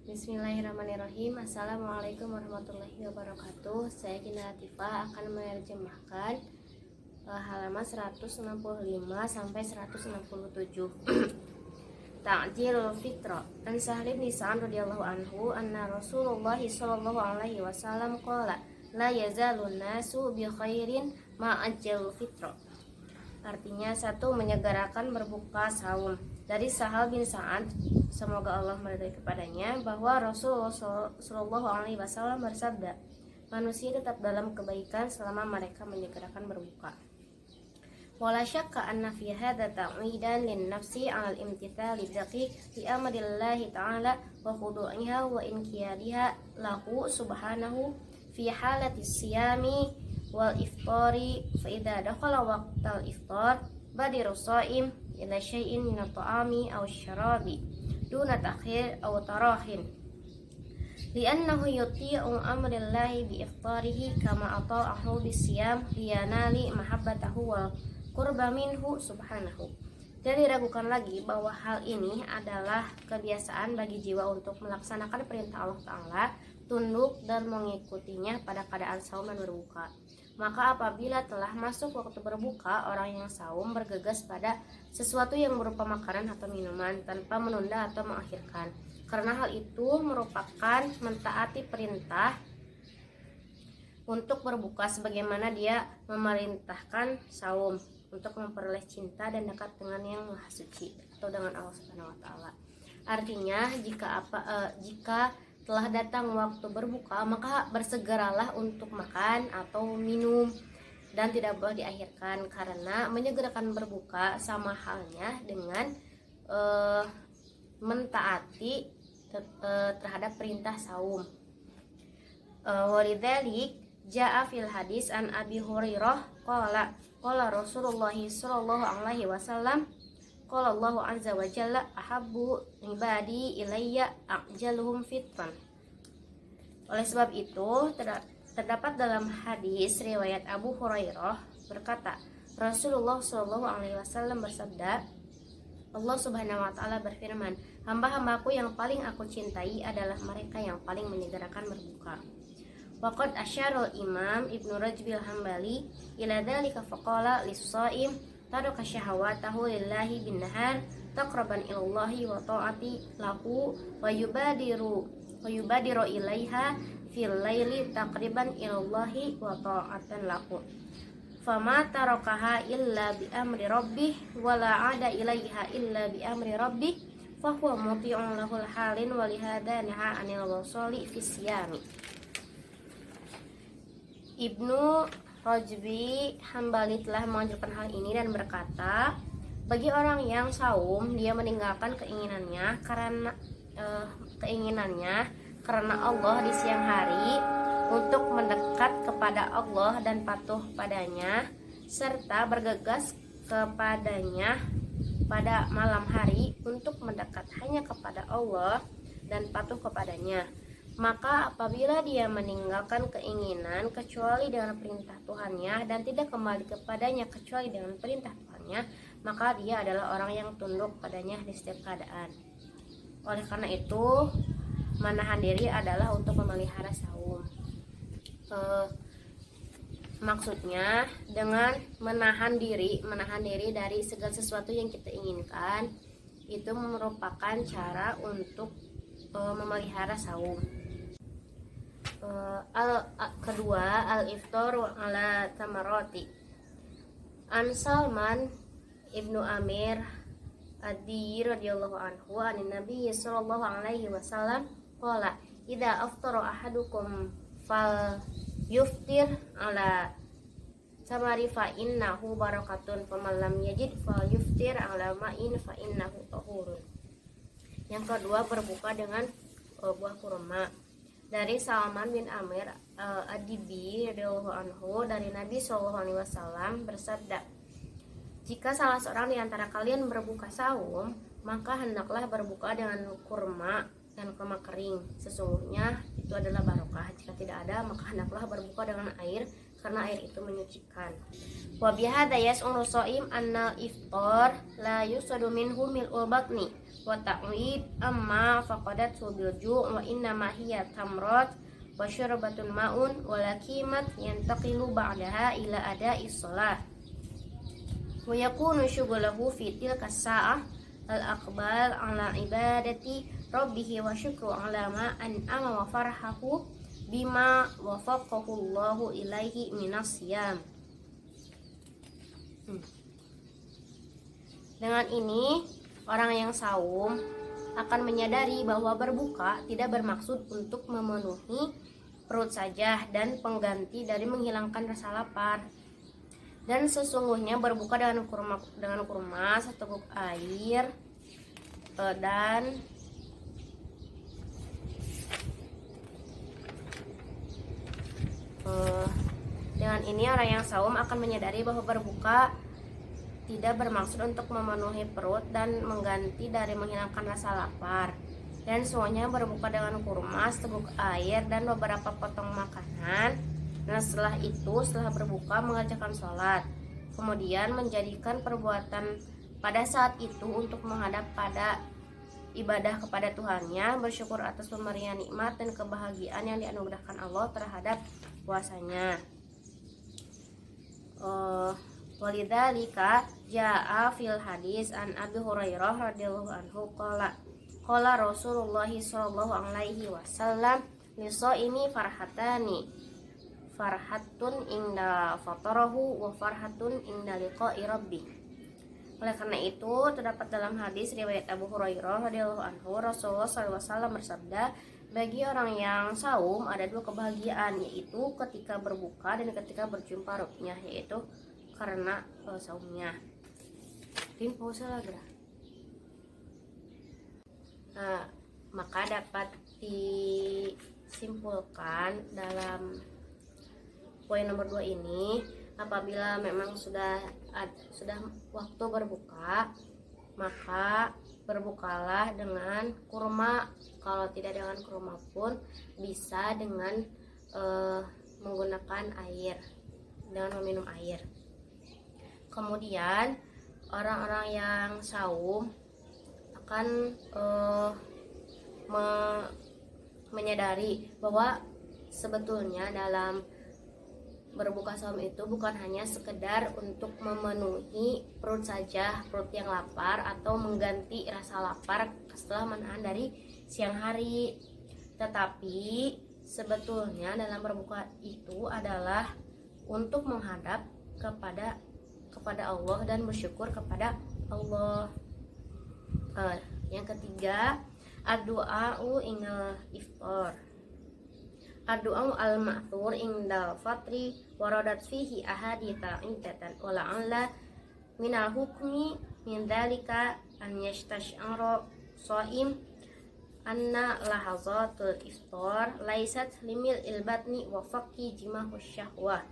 Bismillahirrahmanirrahim. Assalamualaikum warahmatullahi wabarakatuh. Saya Gina Latifah akan menerjemahkan halaman 165 sampai 167. Ta'jilul Fitra. An Sahal bin Sa'ad radhiyallahu anhu anna Rasulullah sallallahu alaihi wasallam qala la yazalun nasu bi khairin ma ajjalul fitra. Artinya, satu, menyegerakan berbuka saum. Dari Sahal bin Sa'ad, semoga Allah meridai kepadanya, bahwa Rasulullah Shallallahu Alaihi Wasallam bersabda, manusia tetap dalam kebaikan selama mereka menyegerakan berbuka. Wala syakka anna fi hadza ta'widan lin nafsi 'ala al-imtithal daqiq li amrillahi ta'ala wa khudu'iha wa inqiyadiha lahu subhanahu fi halati siyami wal iftari fa idza dakhala waqtal iftar badiru shaim ila syai'in min at-ta'ami aw asy-syarabi duna ta'khir aw tarahin li'annahu yuti'u amrillahi bi iftarihi kama ata'ahu bisiyam liyanali mahabbatahu wal qurba minhu subhanahu. Jadi ragukan lagi bahwa hal ini adalah kebiasaan bagi jiwa untuk melaksanakan perintah Allah Ta'ala, tunduk dan mengikutinya pada keadaan saum dan berbuka. Maka apabila telah masuk waktu berbuka, orang yang saum bergegas pada sesuatu yang berupa makanan atau minuman tanpa menunda atau mengakhirkan. Karena hal itu merupakan mentaati perintah untuk berbuka sebagaimana dia memerintahkan saum untuk memperoleh cinta dan dekat dengan yang Maha Suci atau dengan Allah Subhanahu wa taala. Artinya, jika telah datang waktu berbuka, maka bersegeralah untuk makan atau minum dan tidak boleh diakhirkan, karena menyegerakan berbuka sama halnya dengan mentaati terhadap perintah saum. Walidzalik ja'a fil hadis an Abi Hurairah qala Rasulullah sallallahu alaihi wasallam qala Allahu azza wa jalla ahabbu ibadi ilayya a'jaluhum fitran. Oleh sebab itu terdapat dalam hadis riwayat Abu Hurairah berkata, Rasulullah sallallahu alaihi wasallam bersabda, Allah Subhanahu wa taala berfirman, hamba-hambaku yang paling aku cintai adalah mereka yang paling menyegerakan berbuka. Waqad asyara Imam Ibnu Rajbil Hambali ila dzalika faqala lis-shaim taraka syahawatahu lillahi bin nahar taqraban ilallahi wa ta'ati lahu wa yubadiru ilaiha fil laili taqriban ilallahi wa ta'atan lahu fama tarakaha illa bi amri rabbih wa la 'ada ilaiha illa bi amri rabbih fa huwa muti'un lahul halin wa lihada naha 'anil wasali fi siyami. Ibnu Rajbi Hambali telah mengajarkan hal ini dan berkata, bagi orang yang saum, dia meninggalkan keinginannya karena Allah di siang hari untuk mendekat kepada Allah dan patuh padanya, serta bergegas kepadanya pada malam hari untuk mendekat hanya kepada Allah dan patuh kepadanya. Maka apabila dia meninggalkan keinginan kecuali dengan perintah Tuhannya dan tidak kembali kepadanya kecuali dengan perintah Tuhannya, maka dia adalah orang yang tunduk padanya di setiap keadaan. Oleh karena itu, menahan diri adalah untuk memelihara saum. Maksudnya dengan menahan diri dari segala sesuatu yang kita inginkan, itu merupakan cara untuk memelihara saum. Kedua, al-iftar ala tamarati. An Salman ibnu Amir ad-Diyyi radhiyallahu anhu anin Nabi sallallahu alaihi wasallam qala idza aftara ahadukum fal yuftir ala tamari fa innahu barakatun faman lam yajid fal yuftir ala ma'in fa innahu tahurun. Yang kedua, berbuka dengan buah kurma. Dari Salman bin Amir ad-Dibi radhiyallahu anhu dari Nabi sallallahu alaihi wasallam bersabda, jika salah seorang di antara kalian berbuka saum, maka hendaklah berbuka dengan kurma dan kurma kering. Sesungguhnya itu adalah barokah. Jika tidak ada, maka hendaklah berbuka dengan air, karena air itu menyucikan. Wa bihadza yas'uru shaim anna iftar la yusadu minhu mil'ul batni wa ta'wid amma faqadat bil ju' wa inna ma hiya tamrat wa syurbatun ma'un wa lakimat yantaqilu ba'daha ila ada'is shalah. Wa yakunu syughluhu fi tilka sa'ah al-aqbal ala ibadati rabbih wa syukru ala ma an'ama wa farhahu bima wafaqahu Allahu ilaihi minas siyam. Dengan ini orang yang saum akan menyadari bahwa berbuka tidak bermaksud untuk memenuhi perut saja dan pengganti dari menghilangkan rasa lapar. Dan sesungguhnya berbuka dengan kurma seteguk air dan dengan ini orang yang saum akan menyadari bahwa berbuka tidak bermaksud untuk memenuhi perut dan mengganti dari menghilangkan rasa lapar. Dan semuanya berbuka dengan kurma, seteguk air, dan beberapa potong makanan. Dan setelah itu, setelah berbuka, mengerjakan sholat. Kemudian menjadikan perbuatan pada saat itu untuk menghadap pada ibadah kepada Tuhannya, bersyukur atas pemberian nikmat dan kebahagiaan yang dianugerahkan Allah terhadap puasanya. Walidzalika jaa fil hadis an Abi Hurairah radhiyallahu anhu qala Rasulullah sallallahu alaihi wasallam lisaimi farhatun inda fatarahu wa farhatun inda liqa'i rabbih. Oleh karena itu terdapat dalam hadis riwayat Abu Hurairah radhiyallahu anhu Rasulullah sallallahu alaihi wasallam bersabda, bagi orang yang saum ada dua kebahagiaan, yaitu ketika berbuka dan ketika berjumpa Rabbnya, yaitu karena saumnya. Tin pause lagi. Maka dapat disimpulkan dalam poin nomor 2 ini, apabila memang sudah waktu berbuka, maka berbukalah dengan kurma. Kalau tidak dengan kurma pun bisa dengan menggunakan air, dengan meminum air. Kemudian orang-orang yang saum akan menyadari bahwa sebetulnya dalam berbuka saum itu bukan hanya sekedar untuk memenuhi perut saja, perut yang lapar, atau mengganti rasa lapar setelah menahan dari siang hari, tetapi sebetulnya dalam berbuka itu adalah untuk menghadap kepada Allah dan bersyukur kepada Allah. Yang ketiga, ad-du'a'u inal iftar. Ad-du'a'u al-ma'thur indal fatri waradat fihi ahaditsa iddatan wa la'alla minal hukmi min dzalika an yastash'ara shaim anna lahazatul iftar laysat limil ilbatni wa faqi jimahu syahwah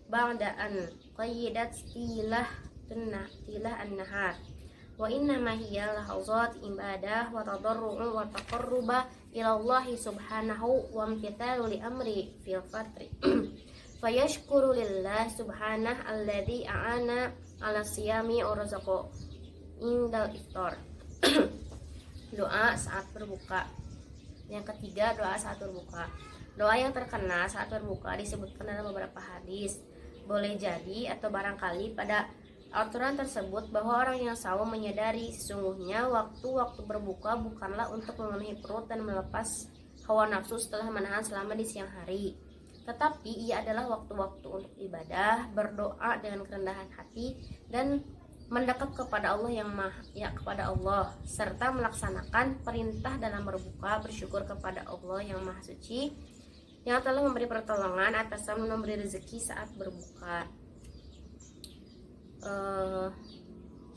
ba'da an qayyidat tilah an-nahar wa inna ma hiya lahazat ibadah wa tadarru'u wa taqarruba ila Allah subhanahu wa imtithalu li amri fil fatri fayashkuru lillah subhanahu alladhi a'ana ala siyami wa razaqo indal iftar. Doa saat berbuka. Yang ketiga, doa saat berbuka. Doa yang terkenal saat berbuka disebutkan dalam beberapa hadis. Boleh jadi atau barangkali pada aturan tersebut bahwa orang yang saum menyadari sesungguhnya waktu-waktu berbuka bukanlah untuk memenuhi perut dan melepas hawa nafsu setelah menahan selama di siang hari, tetapi ia adalah waktu-waktu untuk ibadah, berdoa dengan kerendahan hati dan mendekat kepada Allah serta melaksanakan perintah dalam berbuka, bersyukur kepada Allah yang Maha Suci yang telah memberi pertolongan atas memberi rezeki saat berbuka.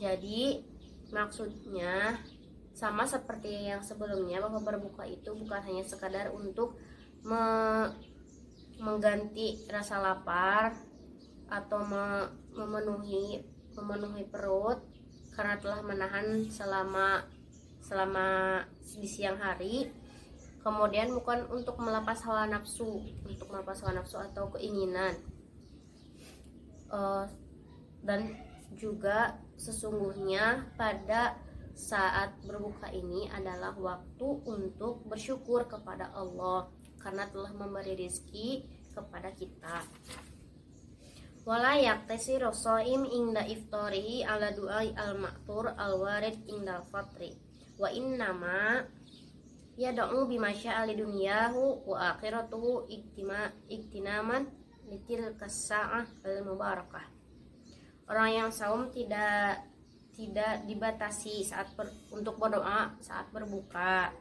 Jadi maksudnya sama seperti yang sebelumnya, bahwa berbuka itu bukan hanya sekadar untuk mengganti rasa lapar atau memenuhi perut karena telah menahan selama di siang hari. Kemudian bukan untuk melepas hawa nafsu atau keinginan. Eh, dan juga sesungguhnya pada saat berbuka ini adalah waktu untuk bersyukur kepada Allah karena telah memberi rezeki kepada kita. Wala yaqtasiru shaim inda iftarihi ala du'ai al-ma'thur al-warid indal fatri wa innama yad'u bima sya'a li dunyahu wa akhiratuhu iktinaman litil kasa'ah al-mubarakah. Orang yang saum tidak dibatasi untuk berdoa saat berbuka.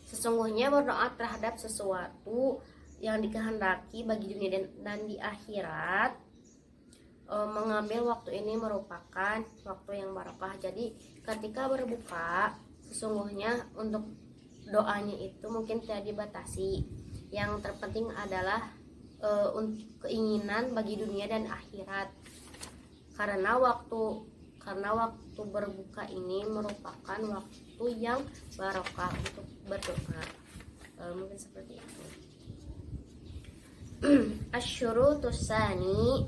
Sesungguhnya berdoa terhadap sesuatu yang dikehendaki bagi dunia dan di akhirat, mengambil waktu ini merupakan waktu yang barokah. Jadi ketika berbuka, sesungguhnya untuk doanya itu mungkin tidak dibatasi. Yang terpenting adalah keinginan bagi dunia dan akhirat. Karena waktu berbuka ini merupakan waktu yang barokah untuk berdoa. Mungkin seperti itu. Asyurutus tsani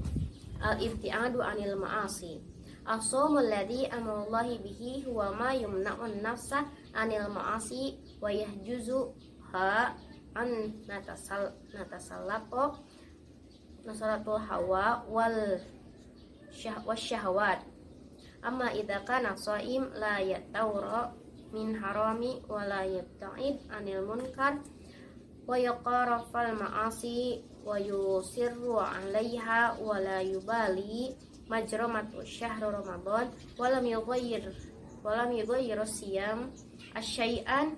al-ibtiadu 'anil ma'asi. As-shaumul ladzi amrullahi bihi huwa ma yumna'un nafsa 'anil ma'asi wa yahjuzuha an natasallatu nasaratul hawa wal syahwat. Amma idza kana shaim la yatawra min harami wa la yabta'id 'anil munkar wa yaqarafal ma'asi wa yusirru 'alaiha wa la yubali majramatu syahr ramadan wa lam yughayyir siyam asyai'an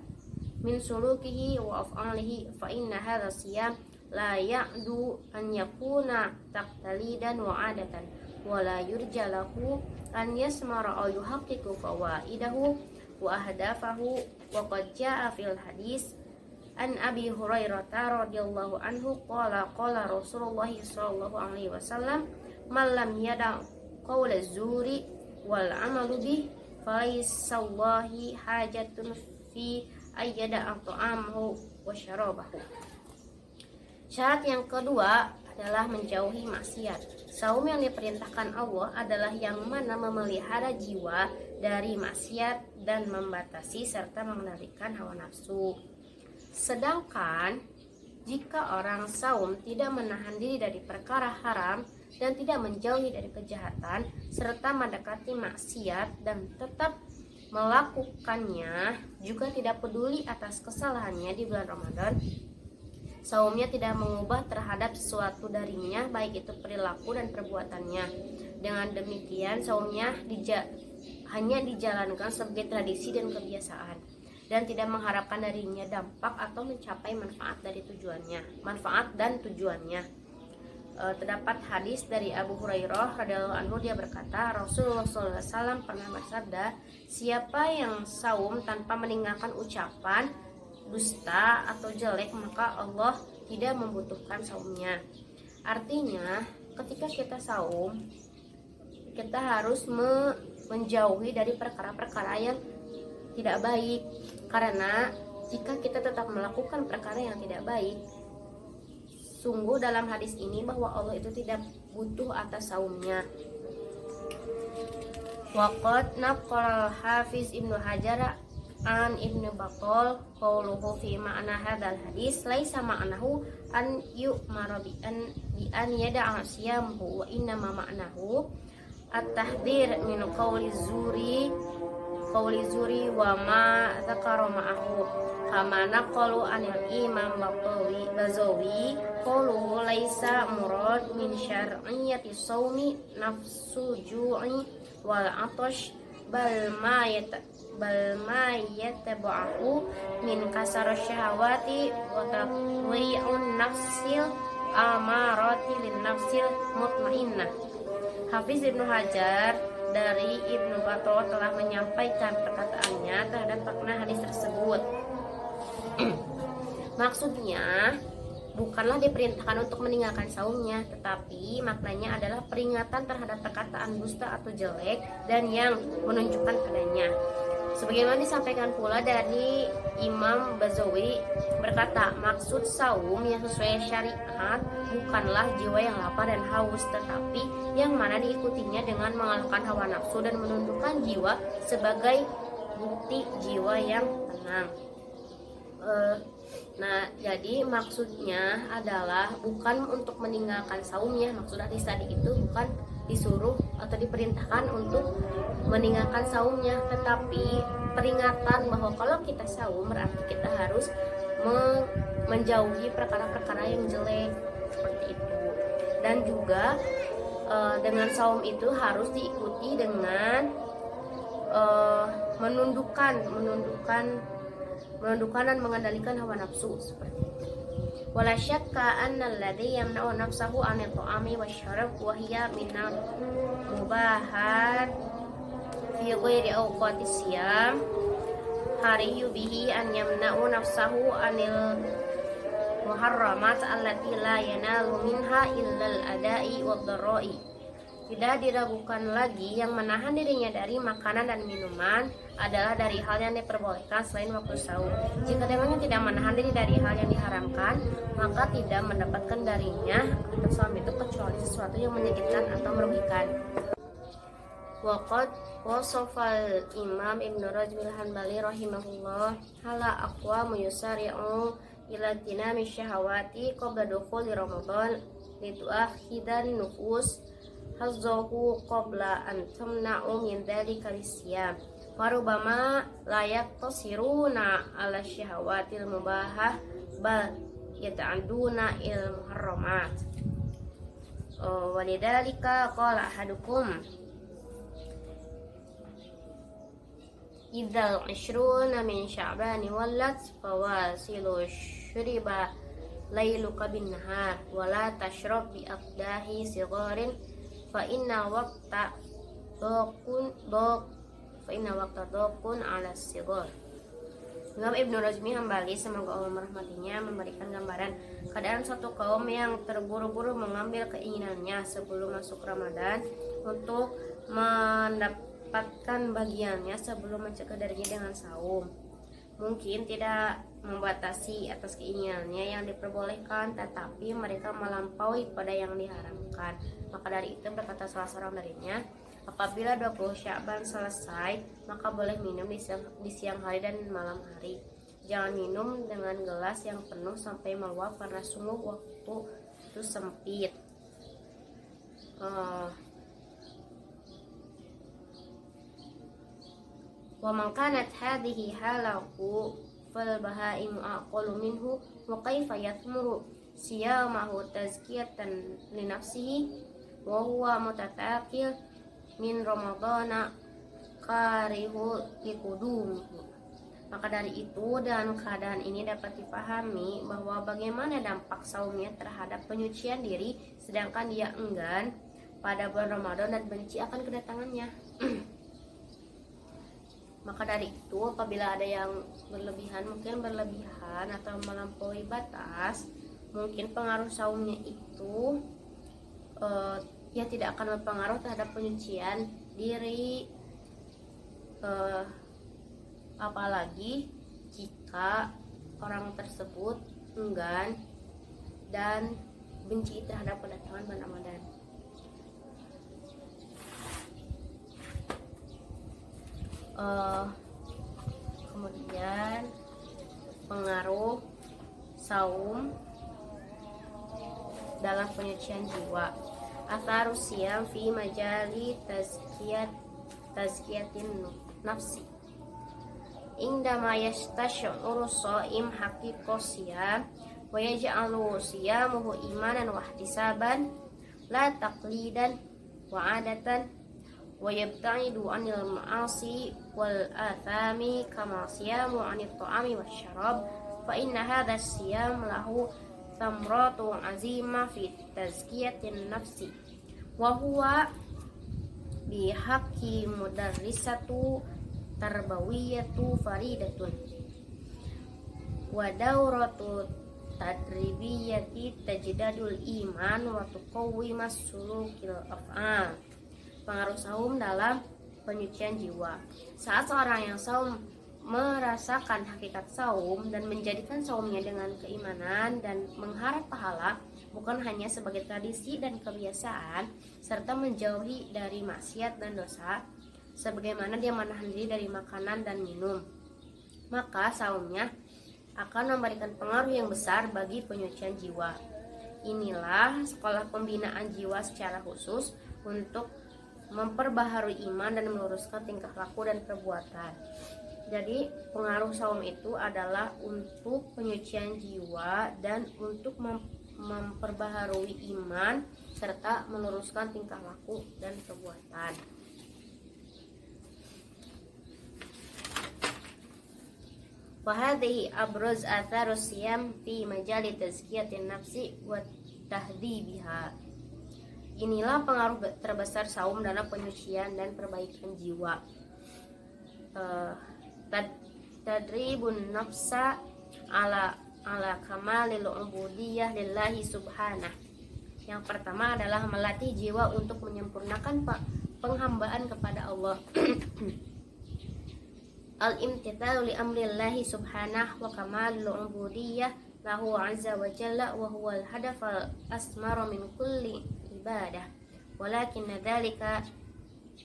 min sulukihi wa af'alihi fa inna hadha siyam la ya'du an yakuna taqtalidan wa 'adatan wa la yurja lahu an yasmara aw yuhaqqiqu fawaidahu wa ahdafahu wa qad jaa'a fil hadis an Abi Hurairah radhiyallahu anhu qala Rasulullah sallallahu alaihi wasallam man lam yada' qaula zuri wal amalu bih falaysa wallahi hajatun fi ayyada ta'amahu wa syarabahu. Syarat yang kedua adalah menjauhi maksiat. Saum yang diperintahkan Allah adalah yang mana memelihara jiwa dari maksiat dan membatasi serta mengendalikan hawa nafsu. Sedangkan jika orang saum tidak menahan diri dari perkara haram dan tidak menjauhi dari kejahatan serta mendekati maksiat dan tetap melakukannya, juga tidak peduli atas kesalahannya di bulan Ramadan, saumnya tidak mengubah terhadap sesuatu darinya, baik itu perilaku dan perbuatannya. Dengan demikian saumnya hanya dijalankan sebagai tradisi dan kebiasaan dan tidak mengharapkan darinya dampak atau mencapai manfaat dan tujuannya. Terdapat hadis dari Abu Hurairah radhiyallahu anhu, dia berkata, Rasulullah SAW pernah bersabda, siapa yang saum tanpa meninggalkan ucapan dusta atau jelek, maka Allah tidak membutuhkan saumnya. Artinya ketika kita saum, kita harus menjauhi dari perkara-perkara yang tidak baik, karena jika kita tetap melakukan perkara yang tidak baik, sungguh dalam hadis ini bahwa Allah itu tidak butuh atas saumnya. Waqad naqala Hafiz Ibnu Hajar an Ibnu Battal qauluhu fi ma'na hadzal hadis laisa ma'nahu an yu'mara bi an yada'a siyamhu wa inna ma ma'nahu at-tahdhir min qawli zuri wa ma dzakara ma'ahu kama naqalu anil Imam Bazawi qauluhu laisa murad min syar'iyyati shaumi nafsu ju'i wal 'atash bal ma yatabahu min kasar syahawati wa taqwi'un nafsil amarati lin nafsil mutmainnah. Hafiz Ibnu Hajar dari Ibnu Battal telah menyampaikan perkataannya terhadap makna hadis tersebut. Maksudnya bukanlah diperintahkan untuk meninggalkan saumnya, tetapi maknanya adalah peringatan terhadap perkataan dusta atau jelek dan yang menunjukkan padanya. Sebagaimana disampaikan pula dari Imam Bazawi berkata, maksud saum yang sesuai syariat bukanlah jiwa yang lapar dan haus, tetapi yang mana diikutinya dengan mengalahkan hawa nafsu dan menundukkan jiwa sebagai bukti jiwa yang tenang. Nah, jadi maksudnya adalah bukan untuk meninggalkan saumnya. Maksud hadis tadi itu bukan disuruh atau diperintahkan untuk meninggalkan saumnya, tetapi peringatan bahwa kalau kita saum berarti kita harus menjauhi perkara-perkara yang jelek seperti itu. Dan juga dengan saum itu harus diikuti dengan menundukkan dan mengendalikan hawa nafsu seperti itu. Wala syakka anna alladhi yamna'u nafsahu 'anil ta'ami wasyarab wa hiya minal mubahat fi ghairi awqatis siyam hariyu bihi an yamna'u nafsahu 'anil muharramat allati la yanalu minha illa al-ada'i wad-dara'i. Tidak diragukan lagi yang menahan dirinya dari makanan dan minuman adalah dari hal yang diperbolehkan selain waktu saum. Jika dengannya tidak menahan diri dari hal yang diharamkan, maka tidak mendapatkan darinya atau saum itu kecuali sesuatu yang menyakitkan atau merugikan. Waqad wasafal Imam Ibnu Rajab al-Hanbali rahimahullah hala aqwa yusari'u ila tinami syahawati qabla dukhuli Ramadan litu'akhidan nufus hazzahu qabla an tamna'u min dzalika lisyam warubama la yaqtasiruna ala syahawatil mubahah bal yata'adduna il muharramat. Walidzalika qala ahadukum idzal 'ishruna min sya'bani wallat fawasilu syuriba lailuka bin nahar wala tashrab bi aqdahi sigharin fa inna waqta dokun ala sighar. Imam Ibnu Rajab Hambali semoga Allah merahmatinya memberikan gambaran keadaan suatu kaum yang terburu-buru mengambil keinginannya sebelum masuk Ramadan untuk mendapatkan bagiannya sebelum mencegah darinya dengan saum. Mungkin tidak membatasi atas keinginannya yang diperbolehkan, tetapi mereka melampaui pada yang diharamkan. Maka dari itu berkata salah seorang darinya, apabila 20 Sya'ban selesai, maka boleh minum di siang hari dan malam hari. Jangan minum dengan gelas yang penuh sampai meluap karena sungguh waktu itu sempit. Wa man kanat hadhihi halahu fal bahaimu aqalu minhu wa kaifa yathmuru siyamahu tazkiyatan li nafsihi wa huwa mutatakil min ramadana karihu liqudumihi. Maka dari itu dan keadaan ini dapat dipahami bahwa bagaimana dampak saumnya terhadap penyucian diri sedangkan dia enggan pada bulan Ramadan dan benci akan kedatangannya. Maka dari itu apabila ada yang mungkin berlebihan atau melampaui batas, mungkin pengaruh saumnya itu ya tidak akan berpengaruh terhadap penyucian diri, apalagi jika orang tersebut enggan dan benci terhadap kedatangan bulan Ramadan. Kemudian pengaruh saum dalam penyucian jiwa. Atharus siyam fi majali tazkiyatin nafsi. Indama yastash'uru shaim haqiqas siyam wa yaj'alu siyamuhu imanan wa ihtisaban la taqlidan wa 'adatan wa yabta'idu 'anil ma'asi wal athami kama siyamu 'anit ta'ami wasyarab fa inna hadha siyam lahu thamratu 'azima fi tazkiyatin nafsi wa huwa bi haqqi mudarrisatu tarbawiyatu faridatun wa dawratu tadribiyati tajdadul iman wa tuqawwimas sulukil af'al. Pengaruh saum dalam penyucian jiwa. Saat seorang yang saum merasakan hakikat saum dan menjadikan saumnya dengan keimanan dan mengharap pahala, bukan hanya sebagai tradisi dan kebiasaan, serta menjauhi dari maksiat dan dosa, sebagaimana dia menahan diri dari makanan dan minum, maka saumnya akan memberikan pengaruh yang besar bagi penyucian jiwa. Inilah sekolah pembinaan jiwa secara khusus untuk memperbaharui iman dan meluruskan tingkah laku dan perbuatan. Jadi pengaruh saum itu adalah untuk penyucian jiwa dan untuk memperbaharui iman serta meluruskan tingkah laku dan perbuatan. Wahadhi abruz atharus siyam fi majali tazkiyatin nafsi wa tahdibiha. Inilah pengaruh terbesar saum dalam penyucian dan perbaikan jiwa. Tadribun nafsa ala kamalil ubudiyah lillahi subhanah. Yang pertama adalah melatih jiwa untuk menyempurnakan penghambaan kepada Allah. Al-imtithalu li amrillahi subhanahu wa kamalul ubudiyah lahu azza wa jalla wa huwa al-hadaf al-asmaru min kulli ibadah. Walakin dhalika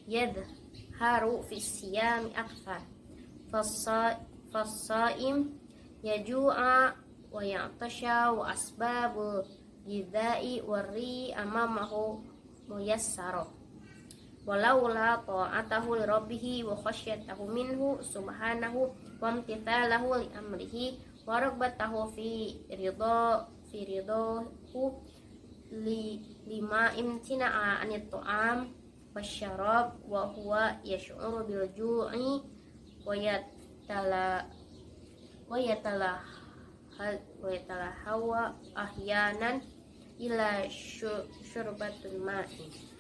yadharu fi siyami akthar. Fas-saim yaju'a wa ya'tasha wa asbabu ghidha'i warri amamahu muyassara. Walaula ta'atahu li rabbih wa khasyatahu minhu subhanahu wa imtithalahu li amrihi wa ragbatahu fi ridahu lima imtina'a anit ta'am wasyarab wa huwa yash'uru bil ju'i wa yatala hawa ahyanan ila syurbatul ma'i.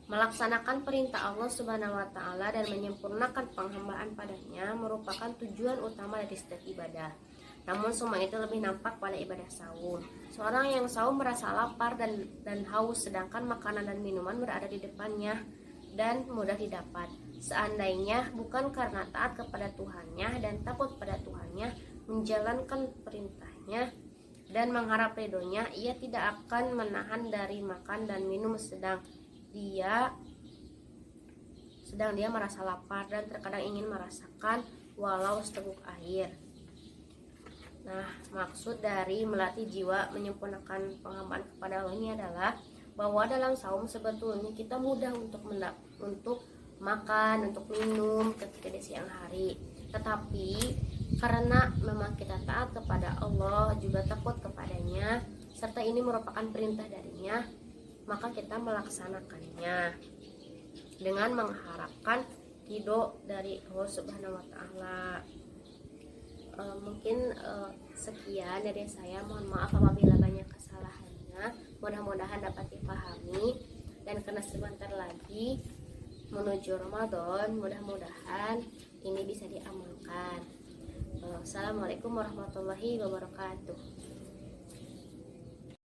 Melaksanakan perintah Allah Subhanahu wa taala dan menyempurnakan penghambaan padanya merupakan tujuan utama dari setiap ibadah. Namun semua itu lebih nampak pada ibadah saum. Seorang yang saum merasa lapar dan haus, sedangkan makanan dan minuman berada di depannya dan mudah didapat. Seandainya bukan karena taat kepada Tuhannya dan takut pada Tuhannya, menjalankan perintahnya dan mengharap ridhonya, ia tidak akan menahan dari makan dan minum sedang dia merasa lapar dan terkadang ingin merasakan walau seteguk air. Nah, maksud dari melatih jiwa menyempurnakan penghambaan kepada Allah ini adalah bahwa dalam saum sebetulnya kita mudah untuk makan, untuk minum ketika di siang hari. Tetapi karena memang kita taat kepada Allah, juga takut kepadanya, serta ini merupakan perintah darinya, maka kita melaksanakannya dengan mengharapkan ridho dari Allah Subhanahu wa taala. Mungkin sekian dari saya. Mohon maaf apabila banyak kesalahannya. Mudah-mudahan dapat dipahami, dan karena sebentar lagi menuju Ramadan, mudah-mudahan ini bisa diamalkan. Assalamualaikum warahmatullahi wabarakatuh.